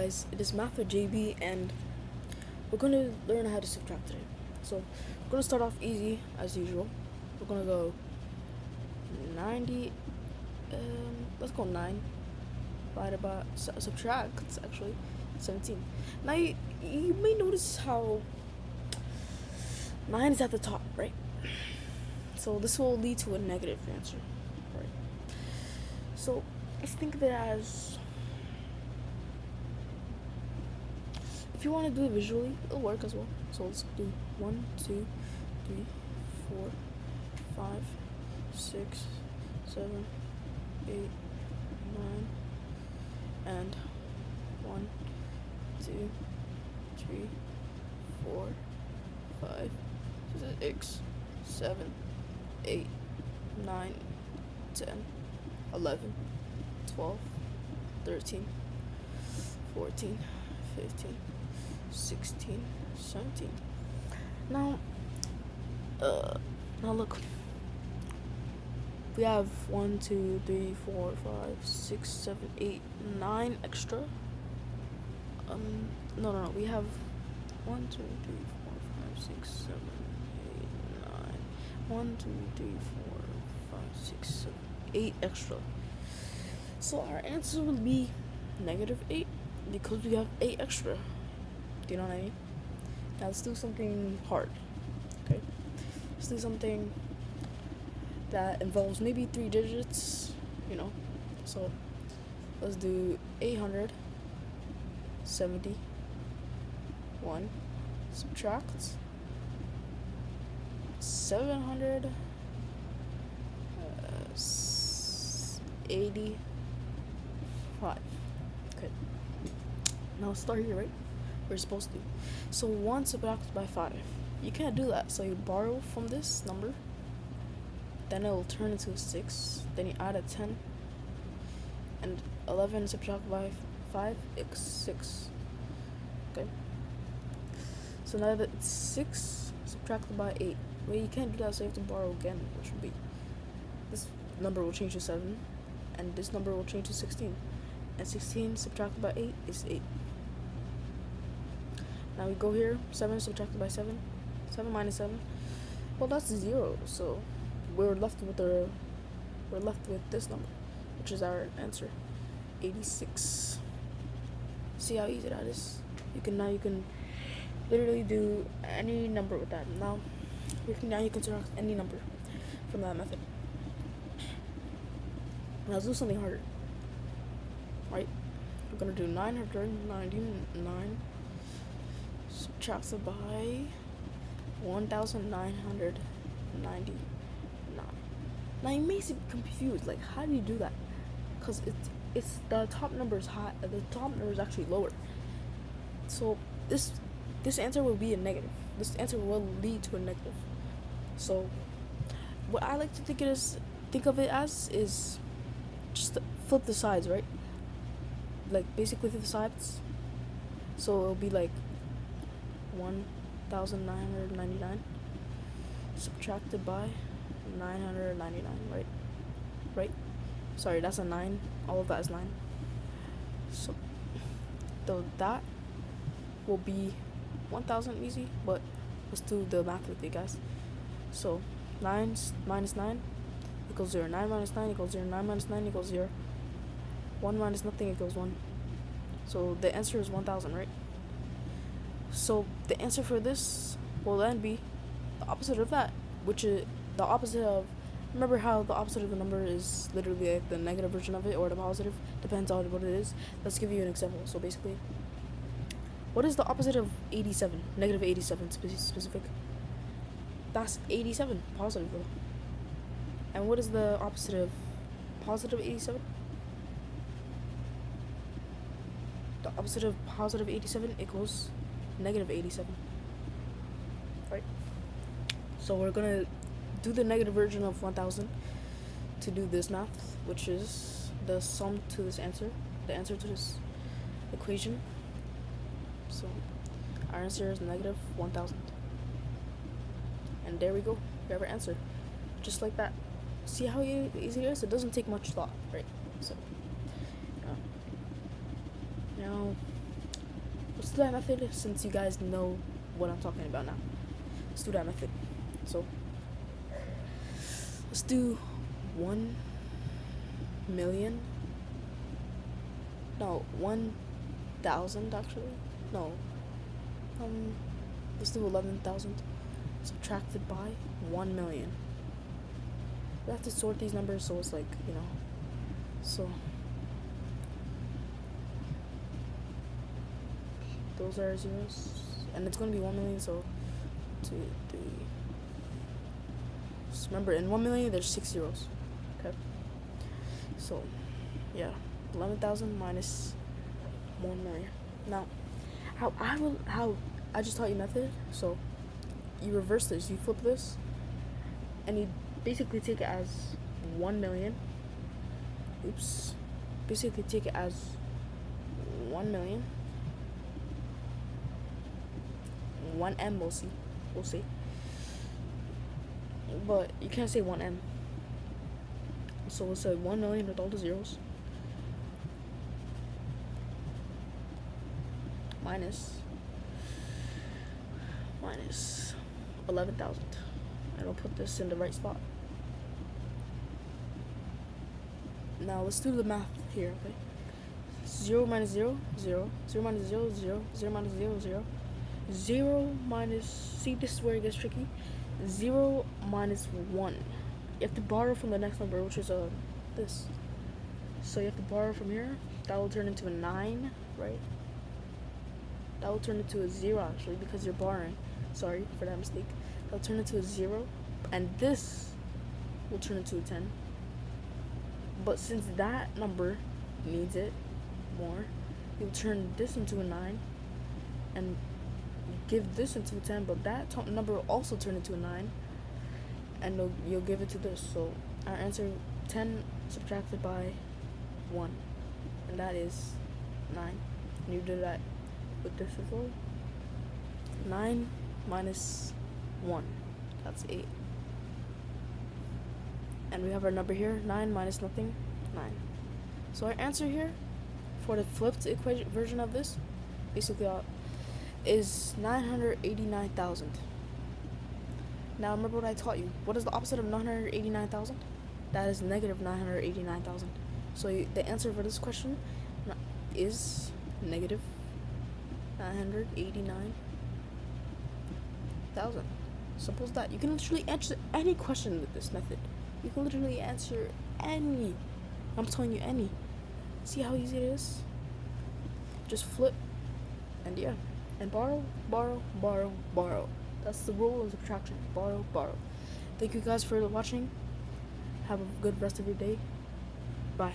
guys, it is Math with JB, and we're going to learn how to subtract today. So, we're going to start off easy, as usual. We're going to go 90, let's go 9, divided by, subtract, actually, 17. Now, you may notice how 9 is at the top, right? So, this will lead to a negative answer, right? So, let's think of it as, if you want to do it visually, it'll work as well. So let's do 1, 2, 3, 4, 5, 6, 7, 8, 9, and 1, 2, 3, 4, 5, 6, 7, 8, 9, 10, 11, 12, 13, 14, 15, 16, 17. Now look. We have 1, 2, 3, 4, 5, 6, 7, 8, 9 extra. No. We have 1, 2, 3, 4, 5, 6, 7, 8, 9. 1, 2, 3, 4, 5, 6, 7, 8 extra. So our answer would be -8 because we have 8 extra. Do you know what I mean? Now let's do something hard. Okay? Let's do something that involves maybe 3 digits, So let's do 871 subtract 785. Okay. Now start here, right? We're supposed to. So 1 subtracted by 5. You can't do that. So you borrow from this number. Then it will turn into 6. Then you add a 10. And 11 subtracted by 5 is 6. Okay. So now that it's 6 subtracted by 8. Well, you can't do that, so you have to borrow again, which would be, this number will change to 7. And this number will change to 16. And 16 subtracted by 8 is 8. Now we go here, 7 subtracted by 7. 7 minus 7. Well, that's 0. So we're left with this number, which is our answer, 86. See how easy that is? You can literally do any number with that. Now you can subtract any number from that method. Now let's do something harder. Right? We're gonna do 999 subtracted by 1999. Now you may seem confused, like, how do you do that? Because it's the top number is high, the top number is actually lower. So this answer will be a negative. This answer will lead to a negative. So what I like to think of it as is just flip the sides, right? Like basically flip the sides. So it'll be like 1999 subtracted by 999, right? Sorry, that's a 9. All of that is 9. So that will be 1000 easy, but let's do the math with you guys. So 9 minus 9 equals 0. 9 minus 9 equals 0. 9 minus 9 equals 0. 1 minus nothing equals 1. So the answer is 1000, right? So the answer for this will then be the opposite of that, which is the opposite of, remember how the opposite of a number is literally like the negative version of it, or the positive, depends on what it is. Let's give you an example. So basically, what is the opposite of 87? Negative 87 specific. That's 87, positive though. And what is the opposite of positive 87? The opposite of positive 87 equals negative 87. Right? So we're gonna do the negative version of 1000 to do this math, which is the sum to this answer, the answer to this equation. So our answer is negative 1000. And there we go. We have our answer. Just like that. See how easy it is? It doesn't take much thought, right? So now let's do that method since you guys know what I'm talking about now. Let's do that method. So let's do 1,000,000. No, 1,000 actually. No. Let's do 11,000 subtracted by 1,000,000. We have to sort these numbers so it's like, so those are zeros, and it's gonna be 1,000,000. So 2, 3. Just remember, in 1,000,000 there's 6 zeros. Okay. So yeah, 11,000 minus 1,000,000. Now, how I just taught you method. So you reverse this, you flip this, and you basically take it as 1,000,000. Oops. Basically take it as 1,000,000. 1M, we'll see. But you can't say 1M. So we'll say 1,000,000 with all the zeros. Minus 11,000. And we'll put this in the right spot. Now let's do the math here, okay? 0 minus 0, 0. 0 minus 0, 0. 0 minus 0, 0. 0 minus, see, this is where it gets tricky. 0 minus 1. You have to borrow from the next number, which is this. So you have to borrow from here. That will turn into a 9, right? That will turn into a 0 actually, because you're borrowing. Sorry for that mistake. That'll turn into a 0, and this will turn into a 10. But since that number needs it more, you'll turn this into a 9 and give this into a 10, but that number will also turn into a 9, and you'll give it to this. So our answer, 10 subtracted by 1, and that is 9. And you do that with this as well. 9 minus 1, that's 8. And we have our number here, 9 minus nothing, 9. So our answer here for the flipped equation version of this, basically is 989,000. Now remember what I taught you. What is the opposite of 989,000? That is negative 989,000. So the answer for this question is negative 989,000. Simple as that. You can literally answer any question with this method. You can literally answer any. I'm telling you, any. See how easy it is? Just flip, and yeah. And borrow, borrow, borrow, borrow. That's the rule of subtraction. Borrow, borrow. Thank you guys for watching. Have a good rest of your day. Bye.